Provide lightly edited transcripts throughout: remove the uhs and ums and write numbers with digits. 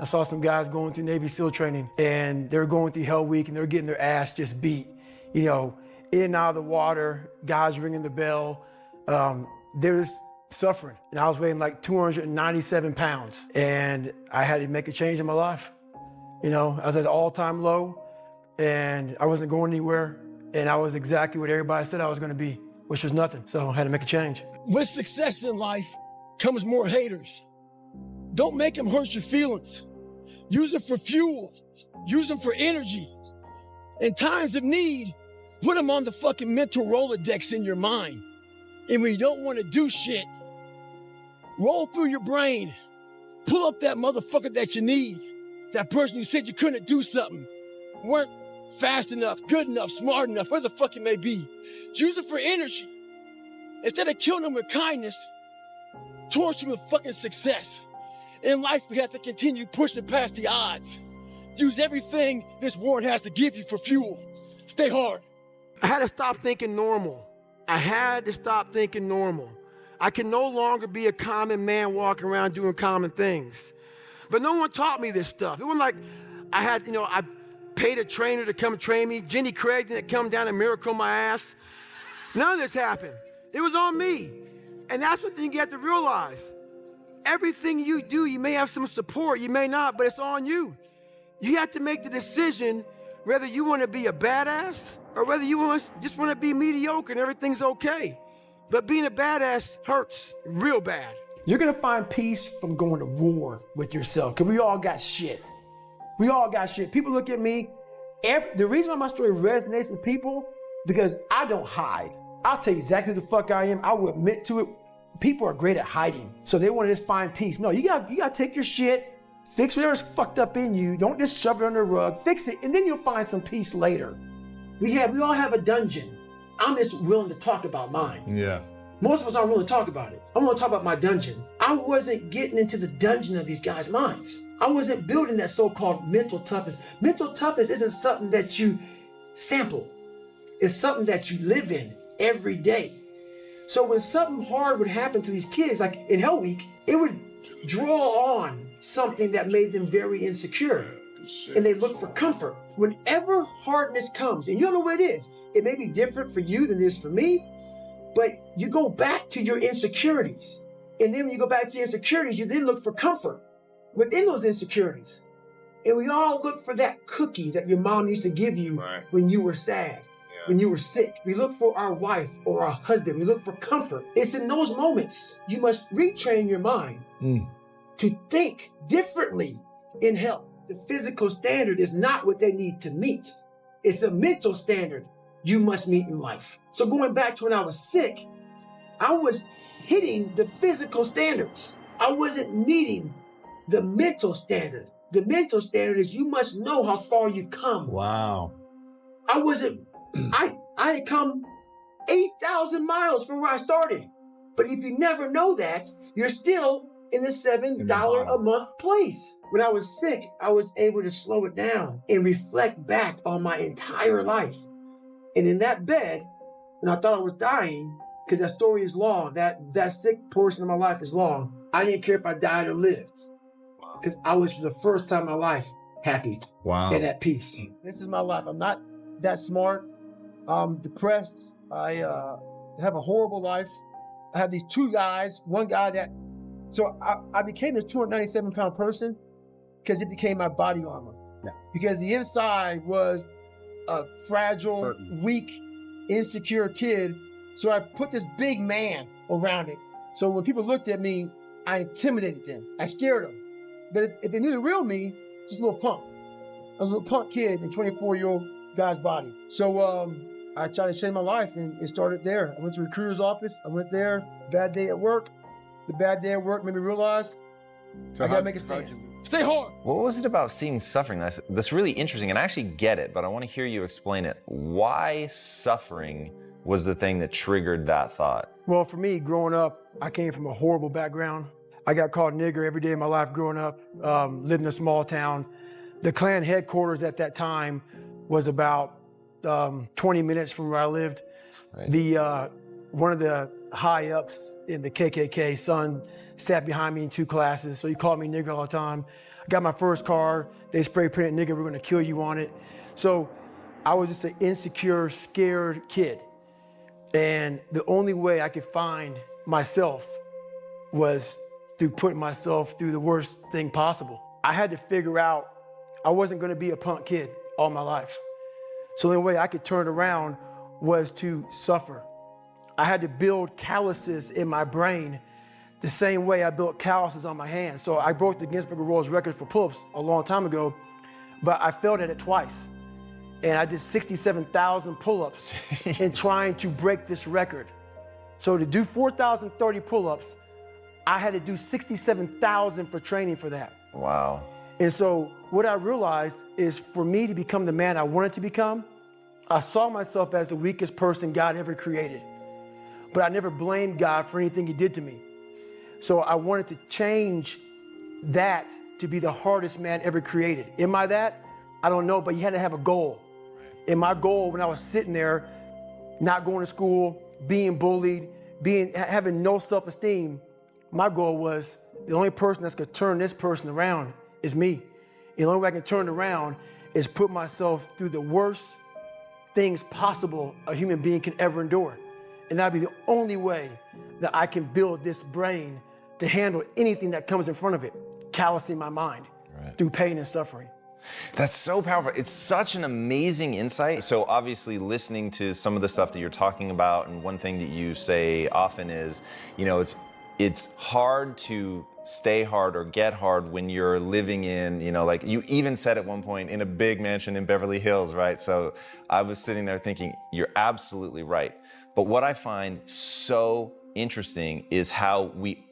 I saw some guys going through Navy SEAL training, and they were going through Hell Week, and they were getting their ass just beat. You know, in and out of the water, guys ringing the bell. There's suffering. And I was weighing like 297 pounds, and I had to make a change in my life. You know, I was at an all-time low, and I wasn't going anywhere, and I was exactly what everybody said I was gonna be, which was nothing. So I had to make a change. With success in life comes more haters. Don't make them hurt your feelings. Use them for fuel. Use them for energy. In times of need, put them on the fucking mental Rolodex in your mind. And when you don't want to do shit, roll through your brain. Pull up that motherfucker that you need. That person who said you couldn't do something. Weren't fast enough, good enough, smart enough, whatever the fuck it may be. Use it for energy. Instead of killing them with kindness, torture them with fucking success. In life, we have to continue pushing past the odds. Use everything this world has to give you for fuel. Stay hard. I had to stop thinking normal. I had to stop thinking normal. I can no longer be a common man walking around doing common things. But no one taught me this stuff. It wasn't like I had, I paid a trainer to come train me. Jenny Craig didn't come down and miracle my ass. None of this happened. It was on me. And that's what you have to realize. Everything you do, you may have some support, you may not, but it's on you. You have to make the decision whether you want to be a badass or whether you just want to be mediocre and everything's okay. But being a badass hurts real bad. You're gonna find peace from going to war with yourself, because we all got shit. We all got shit. People look at me, the reason why my story resonates with people, because I don't hide. I'll tell you exactly who the fuck I am. I will admit to it. People are great at hiding, so they want to just find peace. No, you gotta take your shit, fix whatever's fucked up in you. Don't just shove it under the rug. Fix it, and then you'll find some peace later. We all have a dungeon. I'm just willing to talk about mine. Yeah. Most of us aren't willing to talk about it. I want to talk about my dungeon. I wasn't getting into the dungeon of these guys' minds. I wasn't building that so-called mental toughness. Mental toughness isn't something that you sample. It's something that you live in every day. So when something hard would happen to these kids, like in Hell Week, it would draw on something that made them very insecure. And they look for comfort. Whenever hardness comes, and you don't know what it is, it may be different for you than it is for me, but you go back to your insecurities. And then when you go back to your insecurities, you then look for comfort within those insecurities. And we all look for that cookie that your mom used to give you when you were sad. When you were sick. We look for our wife or our husband. We look for comfort. It's in those moments you must retrain your mind to think differently in health. The physical standard is not what they need to meet. It's a mental standard you must meet in life. So going back to when I was sick, I was hitting the physical standards. I wasn't meeting the mental standard. The mental standard is you must know how far you've come. Wow. I had come 8,000 miles from where I started. But if you never know that, you're still in the $7 a month place. When I was sick, I was able to slow it down and reflect back on my entire life. And in that bed, and I thought I was dying, because that story is long, that sick portion of my life is long. I didn't care if I died or lived. Because I was, for the first time in my life, happy and at peace. This is my life. I'm not that smart. I'm depressed. I have a horrible life. I have these two guys, one guy that, so I became this 297-pound person because it became my body armor. Yeah. Because the inside was a fragile, weak, insecure kid. So I put this big man around it. So when people looked at me, I intimidated them. I scared them. But if they knew the real me, just a little punk. I was a little punk kid in a 24-year-old guy's body. So I tried to change my life, and it started there. I went to a recruiter's office. I went there, bad day at work. The bad day at work made me realize I gotta make a stand. Stay hard. What was it about seeing suffering that's really interesting? And I actually get it, but I want to hear you explain it. Why suffering was the thing that triggered that thought? Well, for me, growing up, I came from a horrible background. I got called nigger every day of my life growing up, lived in a small town. The Klan headquarters at that time was about 20 minutes from where I lived. Right. One of the high ups in the KKK, son, sat behind me in 2 classes, so he called me nigger all the time. got my first car, they spray painted, nigga, we're gonna kill you on it. So I was just an insecure, scared kid. And the only way I could find myself was through putting myself through the worst thing possible. I had to figure out I wasn't gonna be a punk kid all my life. So the only way I could turn it around was to suffer. I had to build calluses in my brain the same way I built calluses on my hands. So I broke the Guinness Book of World Records for pull-ups a long time ago, but I failed at it twice. And I did 67,000 pull-ups in trying to break this record. So to do 4,030 pull-ups, I had to do 67,000 for training for that. Wow. And so what I realized is for me to become the man I wanted to become, I saw myself as the weakest person God ever created. But I never blamed God for anything he did to me. So I wanted to change that to be the hardest man ever created. Am I that? I don't know, but you had to have a goal. And my goal when I was sitting there, not going to school, being bullied, having no self-esteem, my goal was the only person that's gonna turn this person around is me. The only way I can turn it around is put myself through the worst things possible a human being can ever endure. And that'd be the only way that I can build this brain to handle anything that comes in front of it, callousing my mind through pain and suffering. That's so powerful. It's such an amazing insight. So obviously listening to some of the stuff that you're talking about, and one thing that you say often is, you know, it's hard to stay hard or get hard when you're living in, you know, like you even said at one point, in a big mansion in Beverly Hills, right? So I was sitting there thinking, you're absolutely right. But what I find so interesting is how we,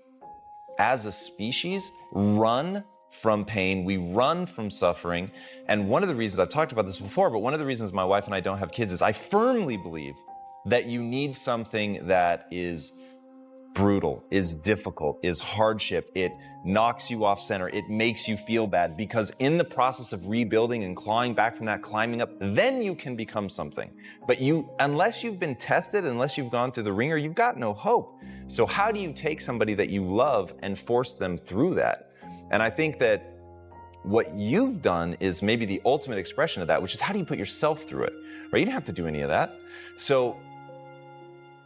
as a species, run from pain, we run from suffering. And one of the reasons, I've talked about this before, but one of the reasons my wife and I don't have kids is I firmly believe that you need something that is brutal, is difficult, is hardship. It knocks you off center. It makes you feel bad, because in the process of rebuilding and clawing back from that, climbing up, then you can become something. But unless you've been tested, unless you've gone through the ringer, you've got no hope. So how do you take somebody that you love and force them through that? And I think that what you've done is maybe the ultimate expression of that, which is how do you put yourself through it, right? You didn't have to do any of that. So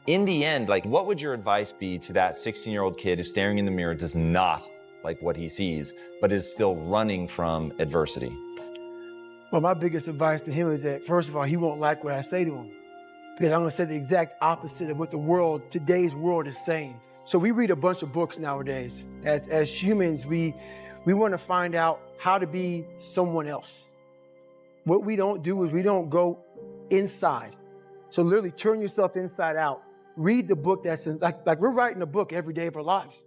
in the end, like, what would your advice be to that 16-year-old kid who's staring in the mirror, does not like what he sees, but is still running from adversity? Well, my biggest advice to him is that, first of all, he won't like what I say to him, because I'm gonna say the exact opposite of what today's world is saying. So we read a bunch of books nowadays. As humans, we want to find out how to be someone else. What we don't do is we don't go inside. So literally turn yourself inside out. Read the book that says, like we're writing a book every day of our lives.